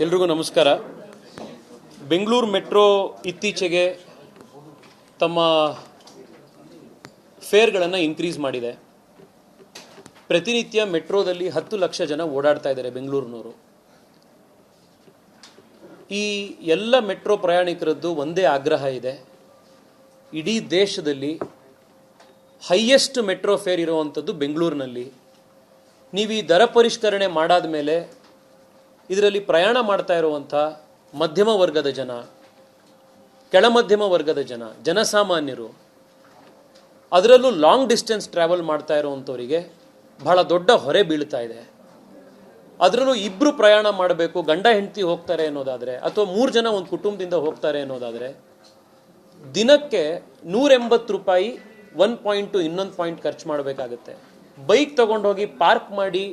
ಎಲ್ರಿಗೂ ನಮಸ್ಕಾರ. ಬೆಂಗಳೂರು ಮೆಟ್ರೋ ಇತ್ತೀಚೆಗೆ ತಮ್ಮ ಫೇರ್ಗಳನ್ನು ಇನ್ಕ್ರೀಸ್ ಮಾಡಿದೆ. ಪ್ರತಿನಿತ್ಯ ಮೆಟ್ರೋದಲ್ಲಿ 10 ಲಕ್ಷ ಜನ ಓಡಾಡ್ತಾ ಇದ್ದಾರೆ ಬೆಂಗಳೂರಿನವರು. ಈ ಎಲ್ಲ ಮೆಟ್ರೋ ಪ್ರಯಾಣಿಕರದ್ದು ಒಂದೇ ಆಗ್ರಹ ಇದೆ, ಇಡೀ ದೇಶದಲ್ಲಿ ಹೈಯೆಸ್ಟ್ ಮೆಟ್ರೋ ಫೇರ್ ಇರುವಂಥದ್ದು ಬೆಂಗಳೂರಿನಲ್ಲಿ. ನೀವು ಈ ದರ ಪರಿಷ್ಕರಣೆ ಮಾಡಾದ ಮೇಲೆ ಇದರಲ್ಲಿ ಪ್ರಯಾಣ ಮಾಡ್ತಾ ಇರುವಂಥ ಮಧ್ಯಮ ವರ್ಗದ ಜನ, ಕೆಳಮಧ್ಯಮ ವರ್ಗದ ಜನ, ಜನಸಾಮಾನ್ಯರು, ಅದರಲ್ಲೂ ಲಾಂಗ್ ಡಿಸ್ಟೆನ್ಸ್ ಟ್ರಾವೆಲ್ ಮಾಡ್ತಾ ಇರುವಂಥವರಿಗೆ ಬಹಳ ದೊಡ್ಡ ಹೊರೆ ಬೀಳ್ತಾ ಇದೆ. ಅದರಲ್ಲೂ ಇಬ್ಬರು ಪ್ರಯಾಣ ಮಾಡಬೇಕು, ಗಂಡ ಹೆಂಡತಿ ಹೋಗ್ತಾರೆ ಅನ್ನೋದಾದರೆ, ಅಥವಾ 3 ಜನ ಒಂದು ಕುಟುಂಬದಿಂದ ಹೋಗ್ತಾರೆ ಅನ್ನೋದಾದರೆ ದಿನಕ್ಕೆ 180 ರೂಪಾಯಿ 1 ಪಾಯಿಂಟು ಇನ್ನೊಂದು ಪಾಯಿಂಟ್ ಖರ್ಚು ಮಾಡಬೇಕಾಗುತ್ತೆ. ಬೈಕ್ ತೊಗೊಂಡೋಗಿ ಪಾರ್ಕ್ ಮಾಡಿ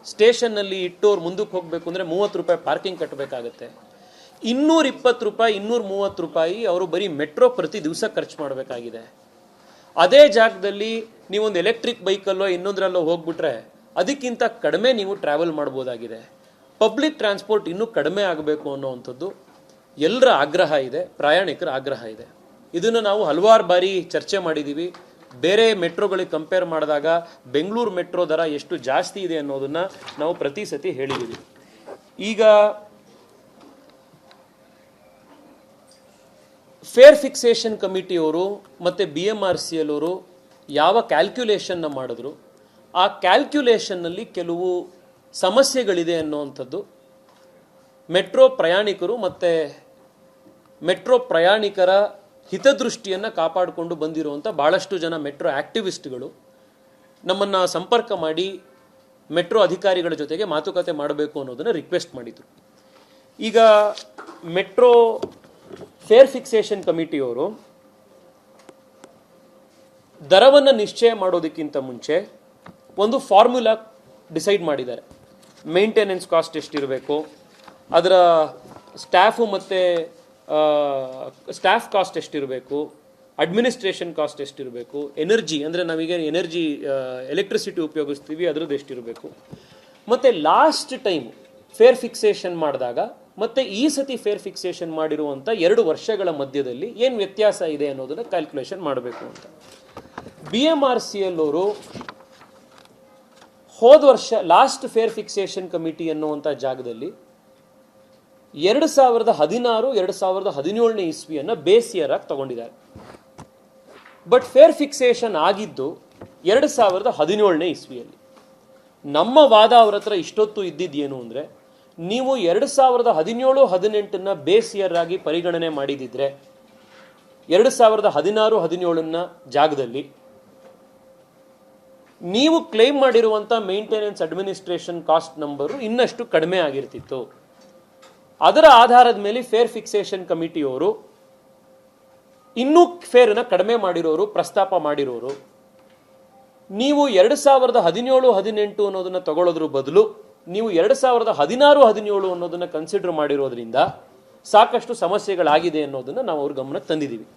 ಸ್ಟೇಷನ್ನಲ್ಲಿ ಇಟ್ಟೋರು ಮುಂದಕ್ಕೆ ಹೋಗಬೇಕು ಅಂದರೆ 30 ರೂಪಾಯಿ ಪಾರ್ಕಿಂಗ್ ಕಟ್ಟಬೇಕಾಗತ್ತೆ. 220 ರೂಪಾಯಿ 230 ರೂಪಾಯಿ ಅವರು ಬರೀ ಮೆಟ್ರೋ ಪ್ರತಿ ದಿವಸ ಖರ್ಚು ಮಾಡಬೇಕಾಗಿದೆ. ಅದೇ ಜಾಗದಲ್ಲಿ ನೀವೊಂದು ಎಲೆಕ್ಟ್ರಿಕ್ ಬೈಕಲ್ಲೋ ಇನ್ನೊಂದರಲ್ಲೋ ಹೋಗ್ಬಿಟ್ರೆ ಅದಕ್ಕಿಂತ ಕಡಿಮೆ ನೀವು ಟ್ರಾವೆಲ್ ಮಾಡ್ಬೋದಾಗಿದೆ. ಪಬ್ಲಿಕ್ ಟ್ರಾನ್ಸ್ಪೋರ್ಟ್ ಇನ್ನೂ ಕಡಿಮೆ ಆಗಬೇಕು ಅನ್ನೋವಂಥದ್ದು ಎಲ್ಲರ ಆಗ್ರಹ ಇದೆ, ಪ್ರಯಾಣಿಕರ ಆಗ್ರಹ ಇದೆ. ಇದನ್ನು ನಾವು ಹಲವಾರು ಬಾರಿ ಚರ್ಚೆ ಮಾಡಿದ್ದೀವಿ. ಬೇರೆ ಮೆಟ್ರೋಗಳಿಗೆ ಕಂಪೇರ್ ಮಾಡಿದಾಗ ಬೆಂಗಳೂರು ಮೆಟ್ರೋ ದರ ಎಷ್ಟು ಜಾಸ್ತಿ ಇದೆ ಅನ್ನೋದನ್ನು ನಾವು ಪ್ರತಿ ಸತಿ ಹೇಳಿದ್ದೀವಿ. ಈಗ ಫೇರ್ ಫಿಕ್ಸೇಷನ್ ಕಮಿಟಿಯವರು ಮತ್ತು BMRCL ಅವರು ಯಾವ ಕ್ಯಾಲ್ಕ್ಯುಲೇಷನ್ನ ಮಾಡಿದ್ರು, ಆ ಕ್ಯಾಲ್ಕ್ಯುಲೇಷನ್ನಲ್ಲಿ ಕೆಲವು ಸಮಸ್ಯೆಗಳಿದೆ ಅನ್ನುವಂಥದ್ದು ಮೆಟ್ರೋ ಪ್ರಯಾಣಿಕರು ಮತ್ತು ಮೆಟ್ರೋ ಪ್ರಯಾಣಿಕರ ಹಿತದೃಷ್ಟಿಯನ್ನು ಕಾಪಾಡಿಕೊಂಡು ಬಂದಿರುವಂಥ ಭಾಳಷ್ಟು ಜನ ಮೆಟ್ರೋ ಆ್ಯಕ್ಟಿವಿಸ್ಟ್ಗಳು ನಮ್ಮನ್ನು ಸಂಪರ್ಕ ಮಾಡಿ ಮೆಟ್ರೋ ಅಧಿಕಾರಿಗಳ ಜೊತೆಗೆ ಮಾತುಕತೆ ಮಾಡಬೇಕು ಅನ್ನೋದನ್ನು ರಿಕ್ವೆಸ್ಟ್ ಮಾಡಿದರು. ಈಗ ಮೆಟ್ರೋ ಫೇರ್ ಫಿಕ್ಸೇಷನ್ ಕಮಿಟಿಯವರು ದರವನ್ನು ನಿಶ್ಚಯ ಮಾಡೋದಕ್ಕಿಂತ ಮುಂಚೆ ಒಂದು ಫಾರ್ಮುಲಾ ಡಿಸೈಡ್ ಮಾಡಿದ್ದಾರೆ. ಮೇಂಟೆನೆನ್ಸ್ ಕಾಸ್ಟ್ ಎಷ್ಟಿರಬೇಕು, ಅದರ ಸ್ಟಾಫು ಮತ್ತು ಸ್ಟಾಫ್ ಕಾಸ್ಟ್ ಎಷ್ಟಿರಬೇಕು, ಅಡ್ಮಿನಿಸ್ಟ್ರೇಷನ್ ಕಾಸ್ಟ್ ಎಷ್ಟಿರಬೇಕು, ಎನರ್ಜಿ ಅಂದರೆ ನಾವೀಗ ಎನರ್ಜಿ ಎಲೆಕ್ಟ್ರಿಸಿಟಿ ಉಪಯೋಗಿಸ್ತೀವಿ ಅದರದ್ದು ಎಷ್ಟಿರಬೇಕು, ಮತ್ತು ಲಾಸ್ಟ್ ಟೈಮ್ ಫೇರ್ ಫಿಕ್ಸೇಷನ್ ಮಾಡಿದಾಗ ಮತ್ತು ಈ ಸತಿ ಫೇರ್ ಫಿಕ್ಸೇಷನ್ ಮಾಡಿರುವಂಥ 2 ವರ್ಷಗಳ ಮಧ್ಯದಲ್ಲಿ ಏನು ವ್ಯತ್ಯಾಸ ಇದೆ ಅನ್ನೋದನ್ನು ಕ್ಯಾಲ್ಕುಲೇಷನ್ ಮಾಡಬೇಕು ಅಂತ. BMRCL ಅವರು ಹೋದ ವರ್ಷ ಲಾಸ್ಟ್ ಫೇರ್ ಫಿಕ್ಸೇಷನ್ ಕಮಿಟಿ ಅನ್ನುವಂಥ ಜಾಗದಲ್ಲಿ 2016-2017 ಇಸ್ವಿಯನ್ನು ಬೇಸ್ ಇಯರ್ ಆಗಿ ತಗೊಂಡಿದ್ದಾರೆ. ಬಟ್ ಫೇರ್ ಫಿಕ್ಸೇಷನ್ ಆಗಿದ್ದು 2017 ಇಸ್ವಿಯಲ್ಲಿ. ನಮ್ಮ ವಾದ ಅವ್ರ ಹತ್ರ ಇಷ್ಟೊತ್ತು ಇದ್ದಿದ್ದೇನು ಅಂದರೆ, ನೀವು 2017-18 ಬೇಸ್ ಇಯರ್ ಆಗಿ ಪರಿಗಣನೆ ಮಾಡಿದಿದ್ರೆ 2016-17 ಜಾಗದಲ್ಲಿ ನೀವು ಕ್ಲೇಮ್ ಮಾಡಿರುವಂಥ ಮೇಂಟೆನೆನ್ಸ್ ಅಡ್ಮಿನಿಸ್ಟ್ರೇಷನ್ ಕಾಸ್ಟ್ ನಂಬರು ಇನ್ನಷ್ಟು ಕಡಿಮೆ ಆಗಿರ್ತಿತ್ತು. ಅದರ ಆಧಾರದ ಮೇಲೆ ಫೇರ್ ಫಿಕ್ಸೇಷನ್ ಕಮಿಟಿಯವರು ಇನ್ನೂ ಫೇರನ್ನು ಕಡಿಮೆ ಮಾಡಿರೋರು ಪ್ರಸ್ತಾಪ ಮಾಡಿರೋರು, ನೀವು 2017-18 ಅನ್ನೋದನ್ನು ತಗೊಳ್ಳೋದ್ರ ಬದಲು ನೀವು 2016-17 ಅನ್ನೋದನ್ನು ಕನ್ಸಿಡರ್ ಮಾಡಿರೋದ್ರಿಂದ ಸಾಕಷ್ಟು ಸಮಸ್ಯೆಗಳಾಗಿದೆ ಅನ್ನೋದನ್ನು ನಾವು ಅವ್ರ ಗಮನಕ್ಕೆ ತಂದಿದ್ದೀವಿ.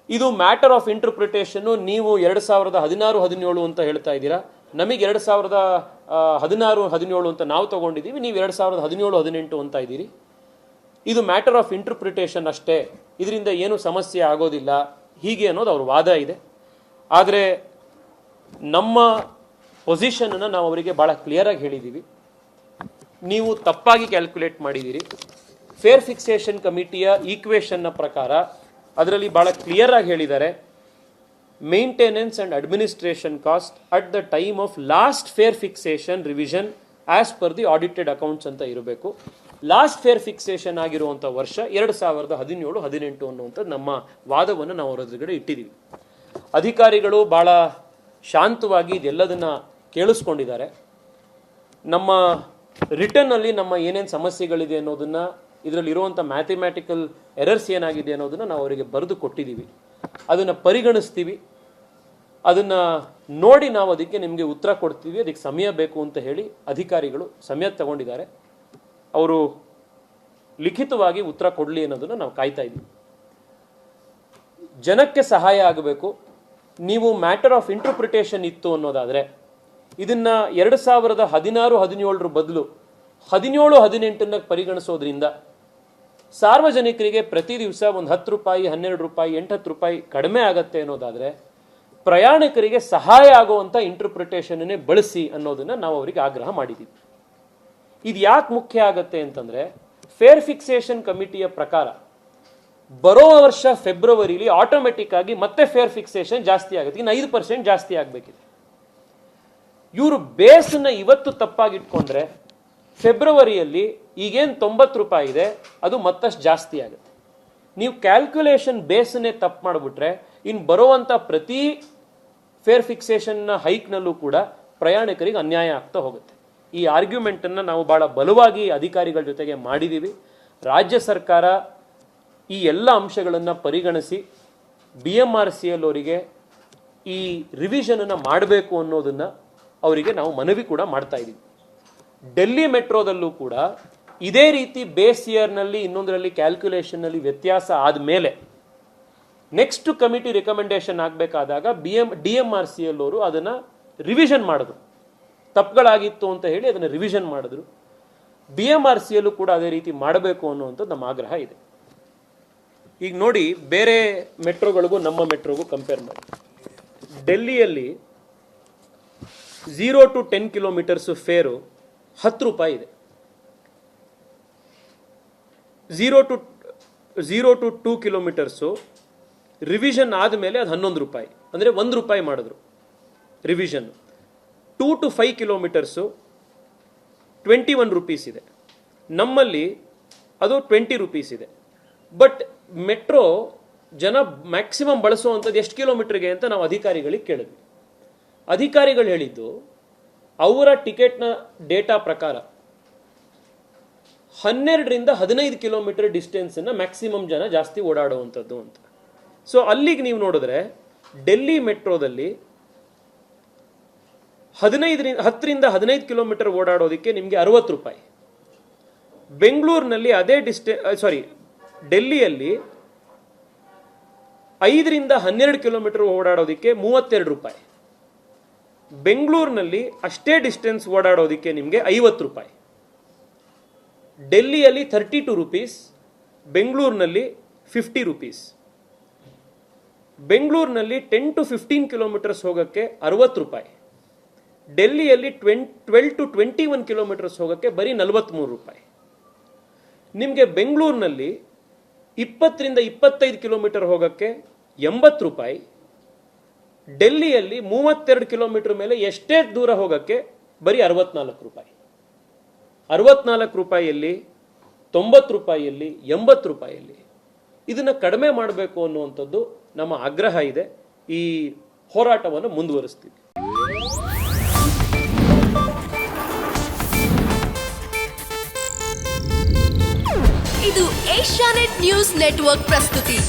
ಇದು ಮ್ಯಾಟರ್ ಆಫ್ ಇಂಟರ್ಪ್ರಿಟೇಷನ್ನು. ನೀವು 2016-17 ಅಂತ ಹೇಳ್ತಾ ಇದ್ದೀರಾ, ನಮಗೆ 2016-17 ಅಂತ ನಾವು ತಗೊಂಡಿದ್ದೀವಿ, ನೀವು 2017-18 ಅಂತ ಇದ್ದೀರಿ. ಇದು ಮ್ಯಾಟರ್ ಆಫ್ ಇಂಟರ್ಪ್ರಿಟೇಷನ್ ಅಷ್ಟೇ, ಇದರಿಂದ ಏನು ಸಮಸ್ಯೆ ಆಗೋದಿಲ್ಲ ಹೀಗೆ ಅನ್ನೋದು ಅವ್ರ ವಾದ ಇದೆ. ಆದರೆ ನಮ್ಮ ಪೊಸಿಷನನ್ನು ನಾವು ಅವರಿಗೆ ಭಾಳ ಕ್ಲಿಯರಾಗಿ ಹೇಳಿದ್ದೀವಿ. ನೀವು ತಪ್ಪಾಗಿ ಕ್ಯಾಲ್ಕುಲೇಟ್ ಮಾಡಿದ್ದೀರಿ. ಫೇರ್ ಫಿಕ್ಸೇಷನ್ ಕಮಿಟಿಯ ಈಕ್ವೇಷನ್ನ ಪ್ರಕಾರ ಅದರಲ್ಲಿ ಭಾಳ ಕ್ಲಿಯರಾಗಿ ಹೇಳಿದ್ದಾರೆ, maintenance and administration cost at the time of last fair fixation revision as per the audited accounts ಅಂತ ಇರಬೇಕು. ಲಾಸ್ಟ್ ಫೇರ್ ಫಿಕ್ಸೇಷನ್ ಆಗಿರುವಂಥ ವರ್ಷ 2017-18 ಅನ್ನುವಂಥದ್ದು ನಮ್ಮ ವಾದವನ್ನು ನಾವು ಅವ್ರ ಎದುರುಗಡೆ ಇಟ್ಟಿದ್ದೀವಿ. ಅಧಿಕಾರಿಗಳು ಭಾಳ ಶಾಂತವಾಗಿ ಇದೆಲ್ಲದನ್ನು ಕೇಳಿಸ್ಕೊಂಡಿದ್ದಾರೆ. ನಮ್ಮ ರಿಟರ್ನಲ್ಲಿ ನಮ್ಮ ಏನೇನು ಸಮಸ್ಯೆಗಳಿದೆ ಅನ್ನೋದನ್ನು, ಇದರಲ್ಲಿರುವಂಥ ಮ್ಯಾಥಮೆಟಿಕಲ್ ಎರರ್ಸ್ ಏನಾಗಿದೆ ಅನ್ನೋದನ್ನು ನಾವು ಅವರಿಗೆ ಬರೆದು ಕೊಟ್ಟಿದ್ದೀವಿ. ಅದನ್ನು ಪರಿಗಣಿಸ್ತೀವಿ, ಅದನ್ನು ನೋಡಿ ನಾವು ಅದಕ್ಕೆ ನಿಮಗೆ ಉತ್ತರ ಕೊಡ್ತೀವಿ. ಅದಕ್ಕೆ ಸಮಯ ಬೇಕು ಅಂತ ಹೇಳಿ ಅಧಿಕಾರಿಗಳು ಸಮಯ ತಗೊಂಡಿದ್ದಾರೆ. ಅವರು ಲಿಖಿತವಾಗಿ ಉತ್ತರ ಕೊಡಲಿ ಅನ್ನೋದನ್ನು ನಾವು ಕಾಯ್ತಾ ಇದ್ದೀವಿ. ಜನಕ್ಕೆ ಸಹಾಯ ಆಗಬೇಕು. ನೀವು ಮ್ಯಾಟರ್ ಆಫ್ ಇಂಟರ್ಪ್ರಿಟೇಷನ್ ಇತ್ತು ಅನ್ನೋದಾದರೆ ಇದನ್ನ 2016-17 ಬದಲು 17-18 ಪರಿಗಣಿಸೋದ್ರಿಂದ ಸಾರ್ವಜನಿಕರಿಗೆ ಪ್ರತಿ ದಿವಸ ಒಂದು 10 ರೂಪಾಯಿ 12 ರೂಪಾಯಿ 8-10 ರೂಪಾಯಿ ಕಡಿಮೆ ಆಗತ್ತೆ ಅನ್ನೋದಾದರೆ ಪ್ರಯಾಣಿಕರಿಗೆ ಸಹಾಯ ಆಗುವಂಥ ಇಂಟರ್ಪ್ರಿಟೇಷನ್ನೇ ಬಳಸಿ ಅನ್ನೋದನ್ನು ನಾವು ಅವರಿಗೆ ಆಗ್ರಹ ಮಾಡಿದ್ದೀವಿ. ಇದು ಯಾಕೆ ಮುಖ್ಯ ಆಗತ್ತೆ ಅಂತಂದರೆ ಫೇರ್ ಫಿಕ್ಸೇಷನ್ ಕಮಿಟಿಯ ಪ್ರಕಾರ ಬರೋ ವರ್ಷ ಫೆಬ್ರವರಿಲಿ ಆಟೋಮೆಟಿಕ್ ಆಗಿ ಮತ್ತೆ ಫೇರ್ ಫಿಕ್ಸೇಷನ್ ಜಾಸ್ತಿ ಆಗುತ್ತೆ. ಇನ್ನು 5% ಜಾಸ್ತಿ ಆಗಬೇಕಿದೆ. ಇವರು ಬೇಸನ್ನ ಇವತ್ತು ತಪ್ಪಾಗಿಟ್ಕೊಂಡ್ರೆ ಫೆಬ್ರವರಿಯಲ್ಲಿ ಈಗೇನು 90 ರೂಪಾಯಿ ಇದೆ ಅದು ಮತ್ತಷ್ಟು ಜಾಸ್ತಿ ಆಗುತ್ತೆ. ನೀವು ಕ್ಯಾಲ್ಕುಲೇಷನ್ ಬೇಸನ್ನೇ ತಪ್ಪು ಮಾಡಿಬಿಟ್ರೆ ಇನ್ನು ಬರುವಂಥ ಪ್ರತಿ ಫೇರ್ ಫಿಕ್ಸೇಷನ್ನ ಹೈಕ್ನಲ್ಲೂ ಕೂಡ ಪ್ರಯಾಣಿಕರಿಗೆ ಅನ್ಯಾಯ ಆಗ್ತಾ ಹೋಗುತ್ತೆ. ಈ ಆರ್ಗ್ಯುಮೆಂಟನ್ನು ನಾವು ಭಾಳ ಬಲವಾಗಿ ಅಧಿಕಾರಿಗಳ ಜೊತೆಗೆ ಮಾಡಿದ್ದೀವಿ. ರಾಜ್ಯ ಸರ್ಕಾರ ಈ ಎಲ್ಲ ಅಂಶಗಳನ್ನು ಪರಿಗಣಿಸಿ BMRCL ಅವರಿಗೆ ಈ ರಿವಿಷನನ್ನು ಮಾಡಬೇಕು ಅನ್ನೋದನ್ನು ಅವರಿಗೆ ನಾವು ಮನವಿ ಕೂಡ ಮಾಡ್ತಾ ಇದ್ದೀವಿ. ಡೆಲ್ಲಿ ಮೆಟ್ರೋದಲ್ಲೂ ಕೂಡ ಇದೇ ರೀತಿ ಬೇಸ್ ಇಯರ್ನಲ್ಲಿ ಇನ್ನೊಂದರಲ್ಲಿ ಕ್ಯಾಲ್ಕುಲೇಷನ್ನಲ್ಲಿ ವ್ಯತ್ಯಾಸ ಆದಮೇಲೆ ನೆಕ್ಸ್ಟ್ ಕಮಿಟಿ ರಿಕಮೆಂಡೇಶನ್ ಆಗಬೇಕಾದಾಗ DMRCL ಅವರು ಅದನ್ನು ರಿವಿಷನ್ ಮಾಡಿದ್ರು. ತಪ್ಪುಗಳಾಗಿತ್ತು ಅಂತ ಹೇಳಿ ಅದನ್ನು ರಿವಿಷನ್ ಮಾಡಿದ್ರು. BMRCL ಕೂಡ ಅದೇ ರೀತಿ ಮಾಡಬೇಕು ಅನ್ನುವಂಥದ್ದು ನಮ್ಮ ಆಗ್ರಹ ಇದೆ. ಈಗ ನೋಡಿ, ಬೇರೆ ಮೆಟ್ರೋಗಳಿಗೂ ನಮ್ಮ ಮೆಟ್ರೋಗೂ ಕಂಪೇರ್ ಮಾಡಿ. ಡೆಲ್ಲಿಯಲ್ಲಿ 0 to 10 ಕಿಲೋಮೀಟರ್ಸು ಫೇರು 10 ರೂಪಾಯಿ ಇದೆ. 0 to 2 ಕಿಲೋಮೀಟರ್ಸು ರಿವಿಷನ್ ಆದಮೇಲೆ ಅದು 11 ರೂಪಾಯಿ, ಅಂದರೆ 1 ರೂಪಾಯಿ ಮಾಡಿದ್ರು ರಿವಿಷನ್. 2 to 5 ಕಿಲೋಮೀಟರ್ಸು 21 ರೂಪೀಸ್ ಇದೆ. ನಮ್ಮಲ್ಲಿ ಅದು 20 ರೂಪೀಸ್ ಇದೆ. ಬಟ್ ಮೆಟ್ರೋ ಜನ ಮ್ಯಾಕ್ಸಿಮಮ್ ಬಳಸುವಂಥದ್ದು ಎಷ್ಟು ಕಿಲೋಮೀಟರ್ಗೆ ಅಂತ ನಾವು ಅಧಿಕಾರಿಗಳಿಗೆ ಕೇಳಿದ್ವಿ. ಅಧಿಕಾರಿಗಳು ಹೇಳಿದ್ದು ಅವರ ಟಿಕೆಟ್ನ ಡೇಟಾ ಪ್ರಕಾರ 12ರಿಂದ 15 ಕಿಲೋಮೀಟರ್ ಡಿಸ್ಟೆನ್ಸನ್ನು ಮ್ಯಾಕ್ಸಿಮಮ್ ಜನ ಜಾಸ್ತಿ ಓಡಾಡುವಂಥದ್ದು ಅಂತ. ಸೊ ಅಲ್ಲಿಗೆ ನೀವು ನೋಡಿದ್ರೆ ಡೆಲ್ಲಿ ಮೆಟ್ರೋದಲ್ಲಿ 10ರಿಂದ 15 ಕಿಲೋಮೀಟರ್ ಓಡಾಡೋದಕ್ಕೆ ನಿಮಗೆ 60 ರೂಪಾಯಿ. ಬೆಂಗಳೂರಿನಲ್ಲಿ ಅದೇ ಡೆಲ್ಲಿಯಲ್ಲಿ 5ರಿಂದ 12 ಕಿಲೋಮೀಟರ್ ಓಡಾಡೋದಕ್ಕೆ 32 ರೂಪಾಯಿ. ಬೆಂಗಳೂರಿನಲ್ಲಿ ಅಷ್ಟೇ ಡಿಸ್ಟೆನ್ಸ್ ಓಡಾಡೋದಕ್ಕೆ ನಿಮಗೆ 50 ರೂಪಾಯಿ. ಡೆಲ್ಲಿಯಲ್ಲಿ 32 ರೂಪೀಸ್, ಬೆಂಗಳೂರಿನಲ್ಲಿ 50 ರೂಪೀಸ್. ಬೆಂಗಳೂರಿನಲ್ಲಿ 10 to 15 ಕಿಲೋಮೀಟರ್ಸ್ ಹೋಗೋಕ್ಕೆ 60 ರೂಪಾಯಿ. ಡೆಲ್ಲಿಯಲ್ಲಿ 12 to 21 ಕಿಲೋಮೀಟರ್ಸ್ ಹೋಗೋಕ್ಕೆ ಬರೀ 43 ರೂಪಾಯಿ. ನಿಮಗೆ ಬೆಂಗಳೂರಿನಲ್ಲಿ 20ರಿಂದ 25 ಕಿಲೋಮೀಟರ್ ಹೋಗೋಕ್ಕೆ 80 ರೂಪಾಯಿ. ಡೆಲ್ಲಿಯಲ್ಲಿ 32 ಕಿಲೋಮೀಟರ್ ಮೇಲೆ ಎಷ್ಟೇ ದೂರ ಹೋಗೋಕ್ಕೆ ಬರೀ 64 ರೂಪಾಯಿ. 64 ರೂಪಾಯಿಯಲ್ಲಿ, 90 ರೂಪಾಯಿಯಲ್ಲಿ, 80 ರೂಪಾಯಿಯಲ್ಲಿ ಇದನ್ನು ಕಡಿಮೆ ಮಾಡಬೇಕು ಅನ್ನುವಂಥದ್ದು ನಮ್ಮ ಆಗ್ರಹ ಇದೆ. ಈ ಹೋರಾಟವನ್ನು ಮುಂದುವರಿಸ್ತೀವಿ. ಇದು ಏಷ್ಯಾನೆಟ್ ನ್ಯೂಸ್ ನೆಟ್ವರ್ಕ್ ಪ್ರಸ್ತುತಿ.